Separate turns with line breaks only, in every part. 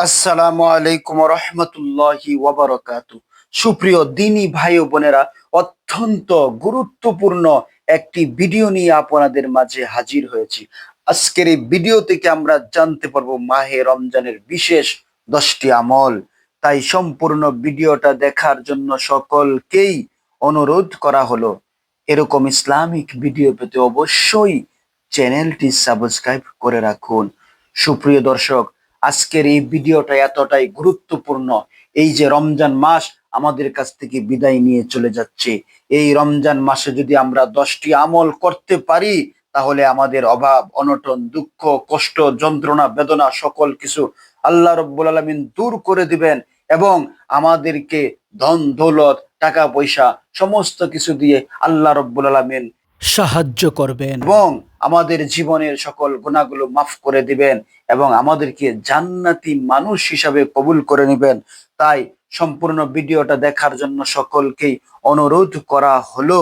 আসসালামু আলাইকুম রহমতুল্লাহি ওয়াবারাকাতু। সুপ্রিয় দিনী ভাই ও বোনেরা, অত্যন্ত গুরুত্বপূর্ণ একটি ভিডিও নিয়ে আপনাদের মাঝে হাজির হয়েছি। আজকের এই ভিডিও থেকে আমরা জানতে পারবো মাহে রমজানের বিশেষ 10টি আমল। তাই সম্পূর্ণ ভিডিওটা দেখার জন্য সকলকেই অনুরোধ করা হলো। এরকম ইসলামিক ভিডিও পেতে অবশ্যই চ্যানেলটি সাবস্ক্রাইব করে রাখুন। সুপ্রিয় দর্শক, আজকের এই ভিডিওটা এতটাই গুরুত্বপূর্ণ। এই যে রমজান মাস আমাদের কাছ থেকে বিদায় নিয়ে চলে যাচ্ছে, এই রমজান মাসে যদি আমরা 10টি আমল করতে পারি, তাহলে আমাদের অভাব অনটন দুঃখ কষ্ট যন্ত্রণা বেদনা সকল কিছু আল্লাহ রব্বুল আলামিন দূর করে দিবেন এবং আমাদেরকে ধন দৌলত টাকা পয়সা সমস্ত কিছু দিয়ে আল্লাহ রব্বুল আলামিন
সাহায্য করবেন।
এবং আমাদের জীবনের সকল গুনাহগুলো মাফ করে দিবেন এবং আমাদেরকে জান্নাতি মানুষ হিসাবে কবুল করে নেবেন। তাই সম্পূর্ণ ভিডিওটা দেখার জন্য সকলকেই অনুরোধ করা হলো।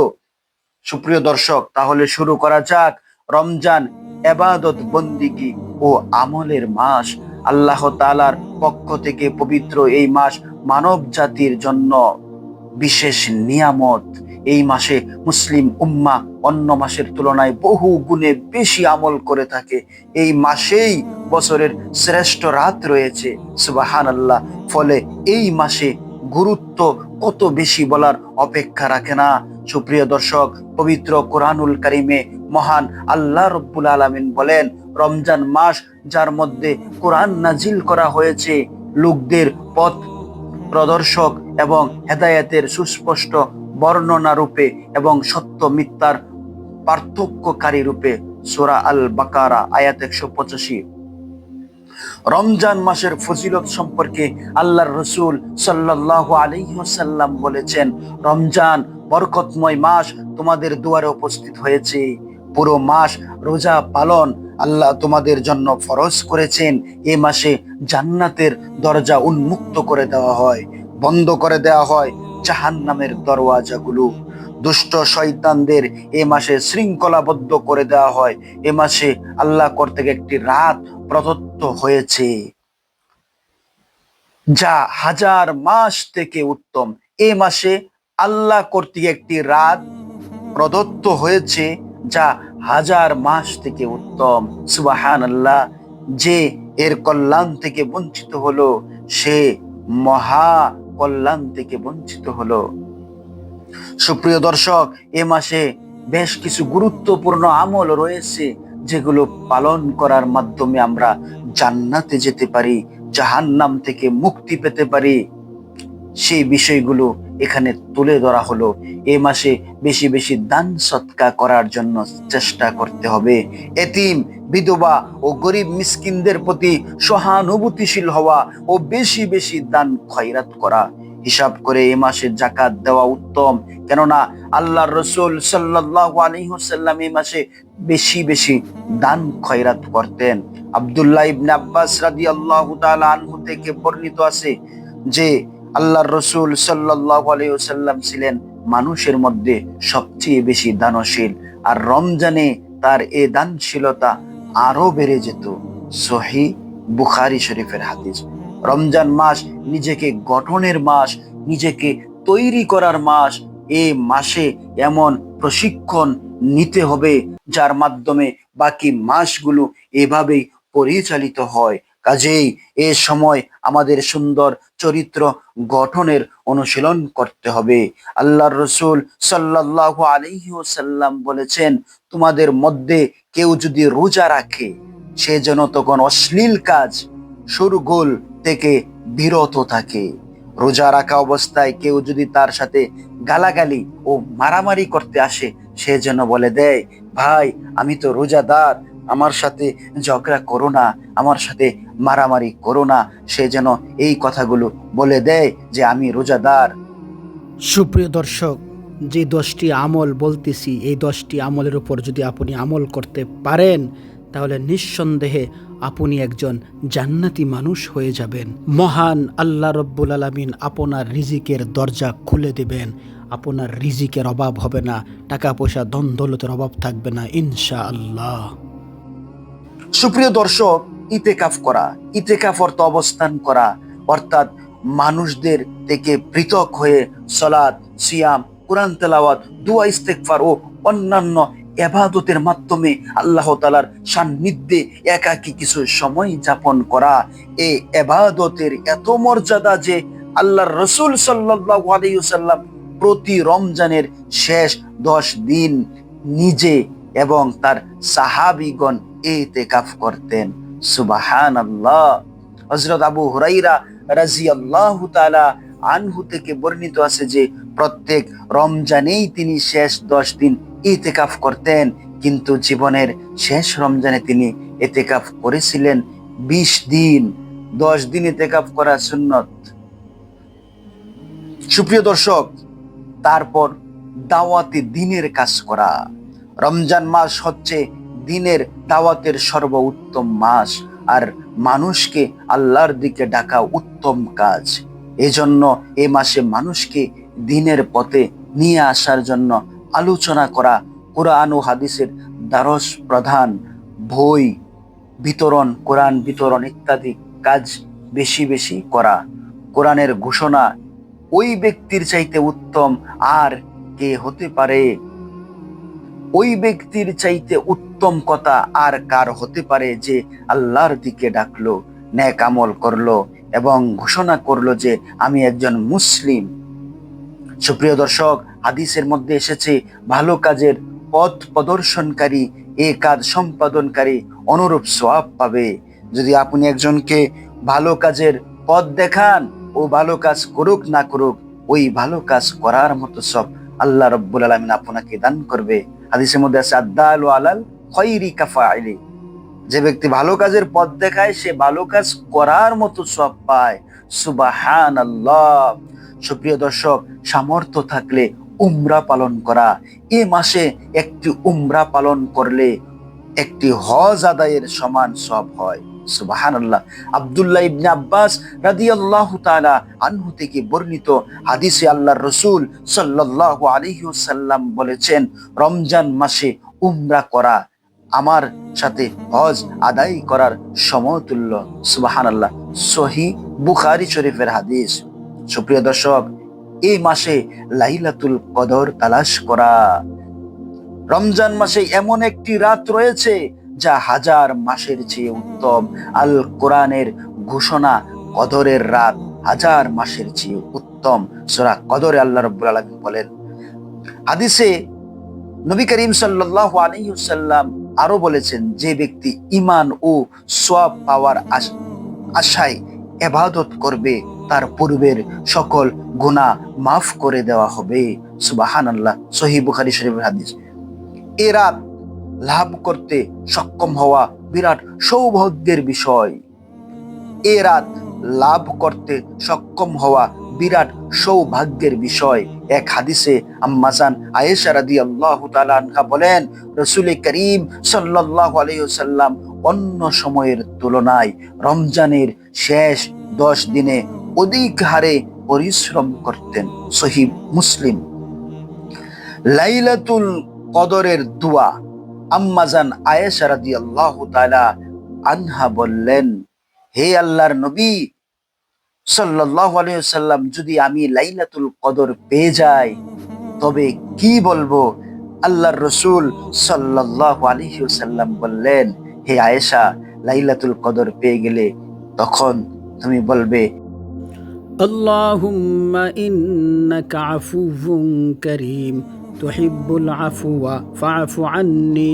সুপ্রিয় দর্শক, তাহলে শুরু করা যাক। রমজান ইবাদত বন্দিগি ও আমলের মাস। আল্লাহ তাআলার পক্ষ থেকে পবিত্র এই মাস মানব জাতির জন্য বিশেষ নিয়ামত। এই মাসে মুসলিম উম্মাহ অন্য মাসের তুলনায় বহু গুণে বেশি আমল করে থাকে। এই মাসেই বছরের শ্রেষ্ঠ রাত রয়েছে, সুবহানাল্লাহ। ফলে এই মাসে গুরুত্ব কত বেশি বলার অপেক্ষা রাখে না। সুপ্রিয় দর্শক, পবিত্র কোরআনুল কারিমে মহান আল্লাহ রব্বুল আলামিন বলেন, রমজান মাস যার মধ্যে কোরআন নাজিল করা হয়েছে, লোকদের পথ প্রদর্শক এবং হেদায়েতের সুস্পষ্ট বর্ণনা রূপে এবং সত্য মিথ্যার পার্থক্যকারী রূপে। সূরা আল বাকারা আয়াত 185। রমজান মাসের ফজিলত সম্পর্কে আল্লাহর রাসূল সাল্লাল্লাহু আলাইহি ওয়াসাল্লাম বলেছেন, রমজান বরকতময় মাস তোমাদের দুয়ারে উপস্থিত হয়েছে। পুরো মাস রোজা পালন আল্লাহ তোমাদের জন্য ফরজ করেছেন। এ মাসে জান্নাতের দরজা উন্মুক্ত করে দেওয়া হয়, বন্ধ করে দেওয়া হয় জাহান্নামের দরওয়াজাগুলো। দুষ্ট শয়তানদের এ মাসে শৃঙ্খলাবদ্ধ করে দেওয়া হয়। এ মাসে আল্লাহ কর্তৃক একটি রাত প্রদত্ত হয়েছে যা হাজার মাস থেকে উত্তম। এ মাসে আল্লাহ কর্তৃক একটি রাত প্রদত্ত হয়েছে যা হাজার মাস থেকে উত্তম। সুবহানাল্লাহ। যে এর কল্যাণ থেকে বঞ্চিত হলো, সে মহা কল্যাণ থেকে বঞ্চিত হলো। সুপ্রিয় দর্শক, এ মাসে বেশ কিছু গুরুত্বপূর্ণ আমল রয়েছে যেগুলো পালন করার মাধ্যমে আমরা জান্নাতে যেতে পারি, জাহান্নাম থেকে মুক্তি পেতে পারি। সেই বিষয়গুলো এখানে তুলে ধরা হলো। এ মাসে বেশি বেশি দান সৎকা করার জন্য চেষ্টা করতে হবে। এতিম বিধবা ও গরিব মিসকিনদের প্রতি সহানুভূতিশীল হওয়া ও বেশি বেশি দান খয়রাত করা। হিসাব করে এ মাসে যাকাত দেওয়া উত্তম, কেননা আল্লাহর রাসূল সাল্লাল্লাহু আলাইহি ওয়াসাল্লাম এই মাসে বেশি বেশি দান খয়রাত করতেন। আব্দুল্লাহ ইবনে আব্বাস রাদিয়াল্লাহু তাআলা আনহু থেকে বর্ণিত আছে যে আল্লাহর রাসূল সাল্লাল্লাহু আলাইহি ওয়াসাল্লাম ছিলেন মানুষের মধ্যে সবচেয়ে বেশি দানশীল, আর রমজানে তার এ দানশীলতা আরো বেড়ে যেত। সহিহ বুখারী শরীফের হাদিস। রমজান মাস নিজেকে গঠনের মাস, নিজেকে তৈরি করার মাস। এ মাসে এমন প্রশিক্ষণ নিতে হবে যার মাধ্যমে বাকি মাসগুলো এভাবেই পরিচালিত হয়। কাজেই এ সময় আমাদের সুন্দর চরিত্র গঠনের অনুশীলন করতে হবে। আল্লাহর রাসূল সাল্লাল্লাহু আলাইহি ওয়াসাল্লাম বলেছেন, তোমাদের মধ্যে কেউ যদি রোজা রাখে, সে যেন তখন অশ্লীল কাজ শোরগোল থেকে বিরত থাকে। রোজা রাখা অবস্থায় কেউ যদি তার সাথে গালাগালি ও মারামারি করতে আসে, সে যেন বলে দেয়, ভাই আমি তো রোজাদার, আমার সাথে ঝগড়া করো না, আমার সাথে মারামারি করো না। সে যেন এই কথাগুলো বলে দেয় যে আমি রোজাদার।
সুপ্রিয় দর্শক, যে 10টি আমল বলতেছি, এই 10টি আমলের উপর যদি আপনি আমল করতে পারেন, তাহলে নিঃসন্দেহে আপনি একজন জান্নাতি মানুষ হয়ে যাবেন। মহান আল্লাহ রব্বুল আলামিন আপনার রিজিকের দরজা খুলে দেবেন। আপনার রিজিকের অভাব হবে না, টাকা পয়সা ধন দৌলতের অভাব থাকবে না ইনশাআল্লাহ।
সুপ্রিয় দর্শক, ইতেকাফ করা। ইতেকাফ অর্থ অবস্থান করা, অর্থাৎ মানুষদের থেকে পৃথক হয়ে সালাত, সিয়াম, কোরআন তেলাওয়াত, দুআ ইস্তেগফার ও অন্যান্য ইবাদতের মাধ্যমে আল্লাহ তাআলার সান্নিধ্যে একাকী কিছু সময় যাপন করা। এই ইবাদতের এত মর্যাদা যে আল্লাহর রাসূল সাল্লাল্লাহু আলাইহি ওয়াসাল্লাম প্রতি রমজানের শেষ 10 দিন নিজে এবং তার সাহাবীগণ ইতিকাফ করতেন। সুবহানাল্লাহ। হযরত আবু হুরায়রা রাদিয়াল্লাহু তাআলা আনহু থেকে বর্ণিত আছে যে প্রত্যেক রমজানেই তিনি শেষ 10 দিন ইতিকাফ করতেন, কিন্তু জীবনের শেষ রমজানে তিনি ইতিকাফ করেছিলেন 20 দিন। 10 দিন ইতিকাফ করা সুন্নত। সুপ্রিয় দর্শক, তারপর দাওয়াতে দিনের কাজ করা। রমজান মাস হচ্ছে দিনের দাওয়াতের সর্বোত্তম মাস, আর মানুষকে আল্লাহর দিকে ডাকা উত্তম কাজ। এজন্য এ মাসে মানুষকে দিনের পথে নিয়ে আসার জন্য আলোচনা করা, কোরআন ও হাদিসের দ্বারস প্রধান, বই বিতরণ, কোরআন বিতরণ ইত্যাদি কাজ বেশি বেশি করা। কোরআনের ঘোষণা, ওই ব্যক্তির চাইতে উত্তম আর কে হতে পারে? ওই ব্যক্তির চাইতে উত্তম কথা আর কার হতে পারে যে আল্লাহর দিকে ডাকলো, নেক আমল করলো এবং ঘোষণা করলো যে আমি একজন মুসলিম। সুপ্রিয় দর্শক, হাদিসের মধ্যে এসেছে ভালো কাজের পথ প্রদর্শনকারী, এ কাজ সম্পাদনকারী অনুরূপ সওয়াব পাবে। যদি আপনি একজনকে ভালো কাজের পথ দেখান, ও ভালো কাজ করুক না করুক, ওই ভালো কাজ করার মতো সব আল্লাহ রাব্বুল আলামিন আপনাকে দান করবে। হাদিসের মধ্যে আছে আদ-দালু আলাল খায়রি কাফাইলি, যে ব্যক্তি ভালো কাজের পথ দেখায় সে ভালো কাজ করার মতো সওয়াব পায়। সুবহানাল্লাহ। সুপ্রিয় দর্শক, সামর্থ্য থাকলে উমরা পালন করা। এ মাসে একটি উমরা পালন করলে একটি হজ আদায়ের সমান সওয়াব হয়। সুবহানাল্লাহ। আব্দুল্লাহ ইবনে আব্বাস রাদিয়াল্লাহু তাআলা আনহু থেকে বর্ণিত হাদিসে আল্লাহর রাসূল সাল্লাল্লাহু আলাইহি ওয়াসাল্লাম বলেছেন, রমজান মাসে উমরা করা আমার সাথে হজ আদায় করার সমতুল্য। সুবহানাল্লাহ। সহিহ বুখারী শরীফের হাদিস। সুপ্রিয় দর্শক, এই মাসে লাইলাতুল কদর তালাশ করা। রমজান মাসে এমন একটি রাত রয়েছে যা 1000 মাসের চেয়ে উত্তম। আল কোরআনের ঘোষণা, কদরের রাত 1000 মাসের চেয়ে উত্তম। সূরা কদরে আল্লাহ রাব্বুল আলামিন বলেন। হাদিসে নবী করিম সাল্লাল্লাহু আলাইহি ওয়াসাল্লাম আরো বলেছেন, যে ব্যক্তি ঈমান ও সওয়াব পাওয়ার আশায় ইবাদত করবে তার পূর্বের সকল গুনাহ মাফ করে দেওয়া হবে। সুবহানাল্লাহ। সহিহ বুখারী শরীফের হাদিস। এ রাত লাভ করতে সক্ষম হওয়া বিরাট সৌভাগ্যের বিষয়। এ রাত লাভ করতে সক্ষম হওয়া বিরাট সৌভাগ্যের বিষয়। এক হাদিসে আম্মা জান আয়েশা রাদিয়াল্লাহু তাআলা আনহা বলেন, রাসূল করিম সাল্লাল্লাহু আলাইহি ওয়াসাল্লাম অন্য সময়ের তুলনায় রমজানের শেষ 10 দিনে অধিক হারে পরিশ্রম করতেন। সহিহ মুসলিম। লাইলাতুল কদরের দোয়া। আম্মা জান আয়েশা রাদিয়াল্লাহু তাআলা আনহা বললেন, হে আল্লাহর নবী সাল্লাল্লাহু আলাইহি ওয়াসাল্লাম, যদি আমি লাইলাতুল কদর পেয়ে যাই তবে কি বলবো? আল্লাহর রাসূল সাল্লাল্লাহু আলাইহি ওয়াসাল্লাম বললেন, হে আয়েশা, লাইলাতুল কদর পেয়ে গেলে তখন তুমি বলবে,
আল্লাহুম্মা ইন্নাকা আফুউন কারীম তুহিব্বুল আফওয়া ফা'ফু আন্নি।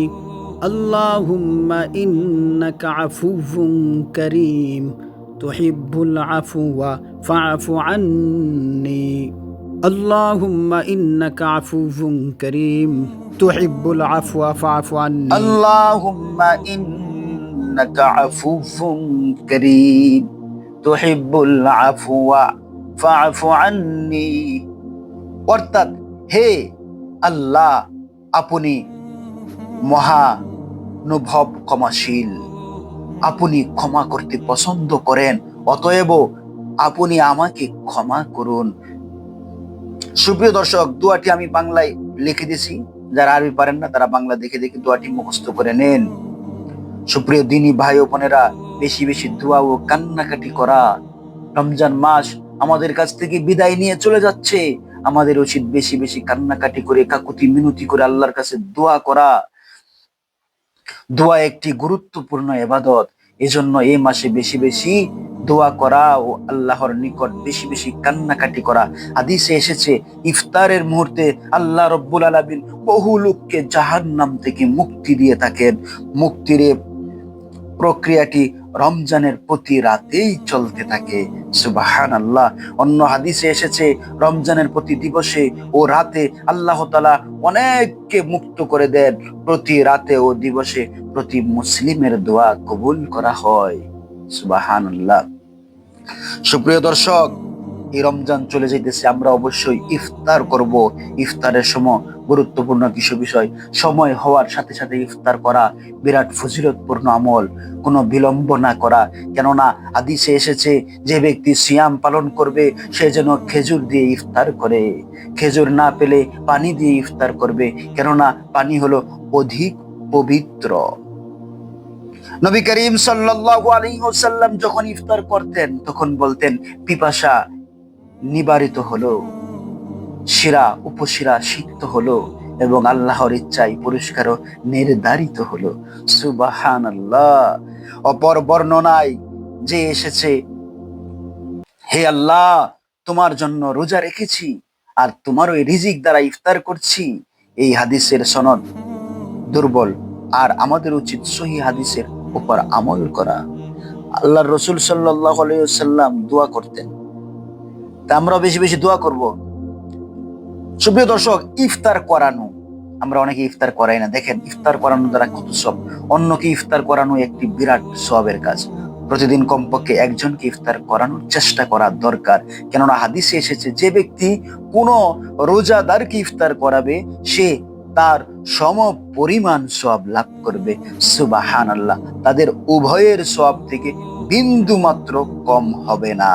আল্লাহুম্মা ইন্নাকা আফুউন কারীম তুহিব্বুল আফওয়া ফা'ফু আন্নি। আল্লাহুম্মা ইন্নাকা আফুউন কারীম তুহিব্বুল আফওয়া ফা'ফু আন্নি।
আল্লাহুম্মা ইন্নাকা আফুউন কারীম তুহিব্বুল আফওয়া ফা'ফু আন্নি। অর্থাৎ, হে আল্লাহ, আপনি মহানুভব ক্ষমাশীল, আপনি ক্ষমা করতে পছন্দ করেন, অতএব আপনি আমাকে ক্ষমা করুন। সুপ্রিয় দর্শক, দোয়াটি আমি বাংলায় লিখে দিয়েছি, যারা আরবি পারেন না তারা বাংলা দেখে দেখে দোয়াটি মুখস্থ করে নেন। সুপ্রিয় দিনী ভাই ও বোনেরা, বেশি বেশি দোয়া ও কান্নাকাটি করা। রমজান মাস আমাদের কাছ থেকে বিদায় নিয়ে চলে যাচ্ছে, আমাদের উচিত বেশি বেশি কান্নাকাটি করে কাকুতি মিনতি করে আল্লাহর কাছে দোয়া করা। দোয়া একটি গুরুত্বপূর্ণ ইবাদত, এজন্য এই মাসে বেশি বেশি দোয়া করা ও আল্লাহর নিকট বেশি বেশি কান্নাকাটি করা। হাদিসে এসেছে ইফতারের মুহূর্তে আল্লাহ রব্বুল আলামিন বহু লোককে জাহান্নাম থেকে মুক্তি দিয়ে থাকেন। মুক্তির এই প্রক্রিয়াটি রমজানের প্রতি রাতেই চলতে থাকে। সুবহানাল্লাহ। অন্য হাদিসে এসেছে রমজানের প্রতি দিবসে ও রাতে আল্লাহ তাআলা অনেককে মুক্ত করে দেন। প্রতি রাতে ও দিবসে প্রতি মুসলিমের দোয়া কবুল করা হয়। সুবহানাল্লাহ। সুপ্রিয় দর্শক, এই রমজান চলে যাইতেছে, আমরা অবশ্যই ইফতার করব। ইফতারের সময় গুরুত্বপূর্ণ কিছু বিষয়, সময় হওয়ার সাথে সাথে ইফতার করা বিরাট ফজিলতপূর্ণ আমল, কোনো বিলম্ব না করা। কেননা হাদিসে এসেছে যে ব্যক্তি সিয়াম পালন করবে সে যেন খেজুর দিয়ে ইফতার করে, খেজুর না পেলে পানি দিয়ে ইফতার করবে, কেননা পানি হলো অধিক পবিত্র। নবী করিম সাল্লাল্লাহু আলাইহি ওয়াসাল্লাম যখন ইফতার করতেন তখন বলতেন পিপাসা নিবারিত হলো, শিরা উপশিরা সিক্ত হলো এবং আল্লাহর ইচ্ছায় পুরস্কারও নির্ধারিত হলো। সুবহানাল্লাহ। অপর বর্ণনায় যে এসেছে, হে আল্লাহ, তোমার জন্য রোজা রেখেছি আর তোমার ওই রিজিক দ্বারা ইফতার করছি। এই হাদিসের সনদ দুর্বল, আর আমাদের উচিত সহিহ হাদিসের উপর আমল করা। আল্লাহর রাসূল সাল্লাল্লাহু আলাইহি ওয়াসাল্লাম দোয়া করতেন, তা আমরা বেশি বেশি দোয়া করব। সুপ্রিয় দর্শক, ইফতার করানো, আমরা অনেকে ইফতার করাই না। দেখেন ইফতার করানো দ্বারা কত সব, অন্যকে ইফতার করানো একটি বিরাট সওয়াবের কাজ। প্রতিদিন কমপক্ষে একজনকে ইফতার করানোর চেষ্টা করা দরকার। কেননা হাদিসে এসেছে যে ব্যক্তি কোনো রোজাদারকে ইফতার করাবে সে তার সম পরিমাণ সওয়াব লাভ করবে। সুবহানাল্লাহ। তাদের উভয়ের সওয়াব থেকে বিন্দু মাত্র কম হবে না।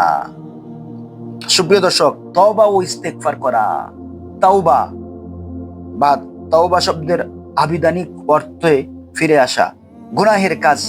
সুপ্রিয় দর্শক, তওবা ও ইস্তেগফার করা। তাওবা বা তাওবা শব্দের আবিধানিক অর্থে ফিরে আসা, গুনাহের কাজ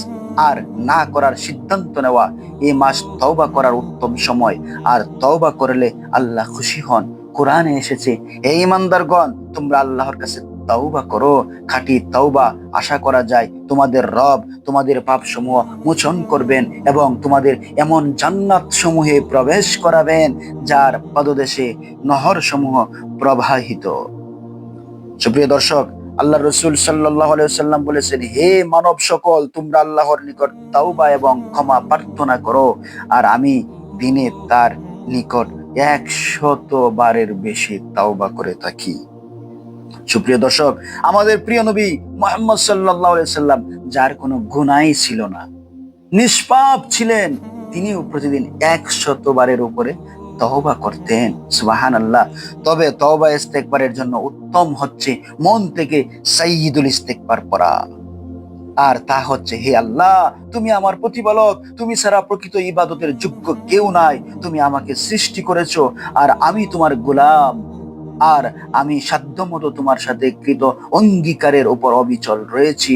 আর না করার সিদ্ধান্ত নেওয়া। এই মাস তওবা করার উত্তম সময়, আর তওবা করলে আল্লাহ খুশি হন। কোরআনে এসেছে, হে ঈমানদারগণ, তোমরা আল্লাহর কাছে তওবা করো। খাঁটি তওবা আশা করা যায় তোমাদের রব তোমাদের পাপ সমূহ মোচন করবেন এবং তোমাদের এমন জান্নাত সমূহে প্রবেশ করাবেন যার পাদদেশে নহর সমূহ প্রবাহিত। সুপ্রিয় দর্শক, আল্লাহর রাসূল সাল্লাল্লাহু আলাইহি ওয়াসাল্লাম বলেছেন, হে মানব সকল, তোমরা আল্লাহর নিকট তাওবা এবং ক্ষমা প্রার্থনা করো, আর আমি দিনে তার নিকট 100 বারের বেশি তাওবা করে থাকি। সুপ্রিয় দর্শক, আমাদের প্রিয় নবী মুহাম্মদ সাল্লাল্লাহু আলাইহি ওয়াসাল্লাম, যার কোনো গুনাহ ছিল না, নিষ্পাপ ছিলেন, তিনিও প্রতিদিন 100 বারের উপরে তওবা করতেন। সুবহানাল্লাহ। তবে তওবা ইস্তেগফারের জন্য উত্তম হচ্ছে মন থেকে সাইয়্যিদুল ইস্তেগফার পড়া। আর তা হচ্ছে, হে আল্লাহ, তুমি আমার প্রতিপালক, তুমি ছাড়া প্রকৃত ইবাদতের যোগ্য কেউ নাই, তুমি আমাকে সৃষ্টি করেছো আর আমি তোমার গোলাম, আর আমি সাধ্যমতো তোমার সাথে কৃত অঙ্গীকারের উপর অবিচল রয়েছি।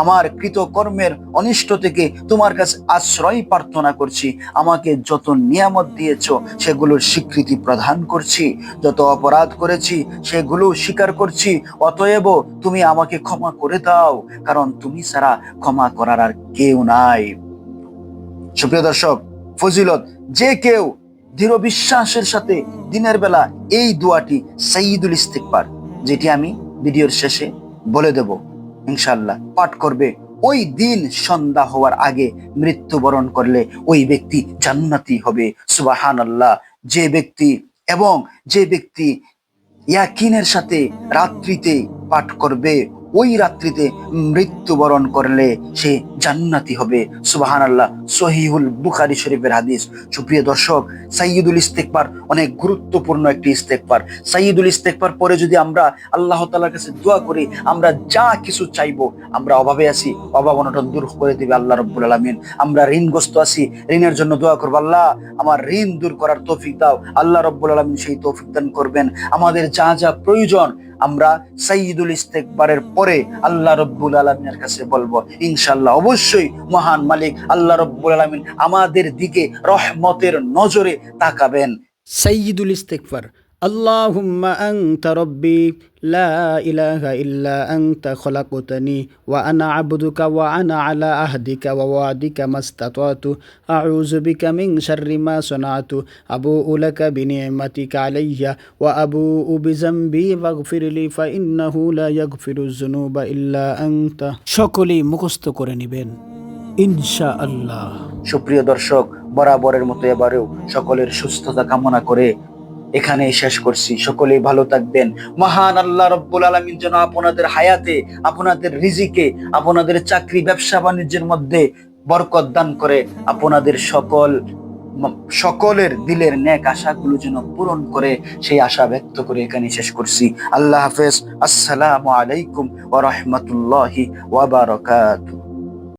আমার কৃত কর্মের অনিষ্ট থেকে তোমার কাছে আশ্রয় প্রার্থনা করছি। আমাকে যত নিয়ামত দিয়েছো সেগুলোর স্বীকৃতি প্রদান করছি, যত অপরাধ করেছি সেগুলো স্বীকার করছি। অতএব তুমি আমাকে ক্ষমা করে দাও, কারণ তুমি ছাড়া ক্ষমা করার আর কেউ নাই। সুপ্রিয় দর্শক, ফজিলত, যে কেউ দৃঢ় বিশ্বাসের সাথে দিনের বেলা এই দোয়াটি সাইয়্যিদুল ইস্তেগফার, যেটি আমি ভিডিওর শেষে বলে দেব, ইনশাআল্লাহ পাঠ করবে, ওই দিন সন্ধ্যা হওয়ার আগে মৃত্যুবরণ করলে ওই ব্যক্তি জান্নাতি হবে। সুবহানাল্লাহ। যে ব্যক্তি ইয়াকিনের সাথে রাত্রিতে পাঠ করবে, ওই রাত্রিতে মৃত্যুবরণ করলে সে জান্নাতি হবে। সুবহানাল্লাহ। সহিহুল বুখারী শরীফের হাদিস। সুপ্রিয় দর্শক, সাইয়্যিদুল ইস্তেগফার অনেক গুরুত্বপূর্ণ একটি ইস্তেগফার। সাইয়্যিদুল ইস্তেগফার পরে যদি আমরা আল্লাহ তাআলার কাছে দোয়া করি, আমরা যা কিছু চাইবো, আমরা অভাবে আছি, অভাব অনটন দূর করে দিবে আল্লাহ রাব্বুল আলামিন। আমরা ঋণগ্রস্ত আছি, ঋণের জন্য দোয়া করবো, আল্লাহ আমার ঋণ দূর করার তৌফিক দাও, আল্লাহ রাব্বুল আলামিন সেই তৌফিক দান করবেন। আমাদের যা যা প্রয়োজন আমরা সাইয়্যিদুল ইস্তেগফারের পরে আল্লাহ রাব্বুল আলামিনের কাছে বলবো। ইনশাআল্লাহ অবশ্যই মহান মালিক আল্লাহ রাব্বুল আলামিন আমাদের দিকে রহমতের নজরে তাকাবেন।
সাইয়্যিদুল ইস্তিগফার। আল্লাহুম্মা আনতা রব্বি লা ইলাহা ইল্লা আনতা খলাকতানি ওয়া আনা আবদুকা ওয়া আনা আলা আহদিকা ওয়া ওয়াদিকা মাস্তাতাতু আউযু বিকা মিন শাররি মা সানাতু আবুউ লাকা বিনি'মাতিকা আলাইয়া ওয়া আবুউ বিযামবি ফাগফিরলি ফা ইন্নাহু লা ইয়াগফিরুয যুনুবা ইল্লা আনতা। সকলেই মুখস্থ করে নেবেন ইনশাআল্লাহ।
সুপ্রিয় দর্শক, বরাবরের মতো এবারেও সকলের সুস্থতা কামনা করে এখানেই শেষ করছি। সকলেই ভালো থাকবেন। মহান আল্লাহ রাব্বুল আলামিন যেন আপনাদের হায়াতে, আপনাদের রিজিকে, আপনাদের চাকরি ব্যবসা বাণিজ্যের মধ্যে বরকত দান করে আপনাদের সকলের দিলের নেক আশাগুলো যেন পূরণ করে, সেই আশা ব্যক্ত করে এখানে শেষ করছি। আল্লাহ হাফেজ। আসসালামু আলাইকুম ওয়া রাহমাতুল্লাহি ওয়া বারাকাতুহু।